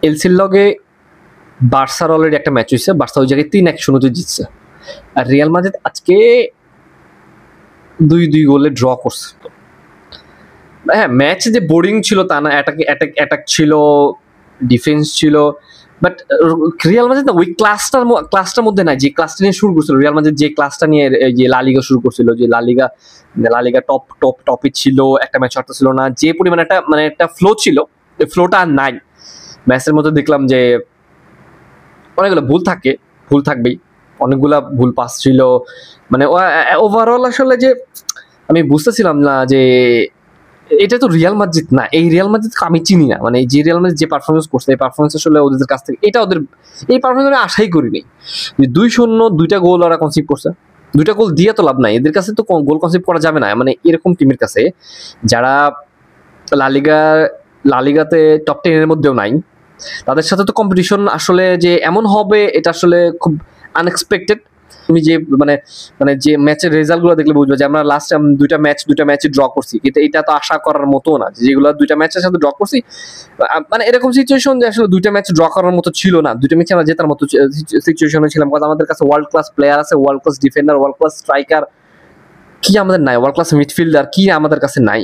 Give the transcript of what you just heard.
এলসির লগে বার্সার অলরেডি একটা ম্যাচ হয়েছে, বার্সা ওই জায়গায় 3-1 জিতছে, আর রিয়াল মাদ্রিদ আজকে 2-2 গোলে ড্র করছে। হ্যাঁ, ম্যাচ যে বোরিং ছিল তা না, অ্যাটাক ছিল, ডিফেন্স ছিল, বাট রিয়াল মাদ্রিদ না ওই ক্লাসটার মধ্যে নাই যে ক্লাসটা নিয়ে শুরু করছিল। রিয়াল মাদ্রিদ যে ক্লাসটা নিয়ে যে লালিগা শুরু করছিল, যে লালিগা টপে ছিল, একটা ম্যাচ হারতে ছিল না, যে পরিমাণে একটা ফ্লো ছিল, ওই ফ্লোটা আর নাই। ম্যাচের মধ্যে দেখলাম যে অনেকগুলো ভুল থাকবেই, অনেকগুলা ভুল পাস ছিল, মানে ওভারঅল আসলে যে আমি বুঝতেছিলাম না যে এটা তো রিয়াল মাদ্রিদ না, এই রিয়াল মাদ্রিদ আমি চিনি না, মানে যে রিয়াল মাদ্রিদ যে পারফরমেন্স করছে এই পারফরমেন্স আসলে ওদের কাছ থেকে ওদের এই পারফরমেন্স আমি আশাই করিনি। 2-0 দুইটা গোল ওরা কনসিভ করছে, দুইটা গোল দিয়ে তো লাভ নাই, এদের কাছে তো গোল কনসিভ করা যাবে না, মানে এরকম টিমের কাছে যারা লালিগাতে টপ 10 এর মধ্যেও নাই, তাদের সাথে তো কম্পিটিশন আসলে যে এমন হবে এটা আসলে খুব আনএক্সপেক্টেড। তুমি যে মানে যে ম্যাচের রেজাল্ট গুলো দেখলে বুঝবে যে আমরা লাস্ট দুইটা ম্যাচ ড্র করছি, কিন্তু এটা তো আশা করার মতো না, যেগুলো দুইটা ম্যাচের সাথে ড্র করছি, মানে এরকম সিচুয়েশন যে আসলে দুইটা ম্যাচ ড্র করার মতো ছিল না, দুইটা ম্যাচ আমরা জেতার মতো সিচুয়েশনে ছিলাম, কারণ আমাদের কাছে ওয়ার্ল্ড ক্লাস প্লেয়ার আছে, world class defender, world class striker, কি আমাদের নাই, ওয়ার্ল্ড ক্লাস মিডফিল্ডার কি আমাদের কাছে নাই।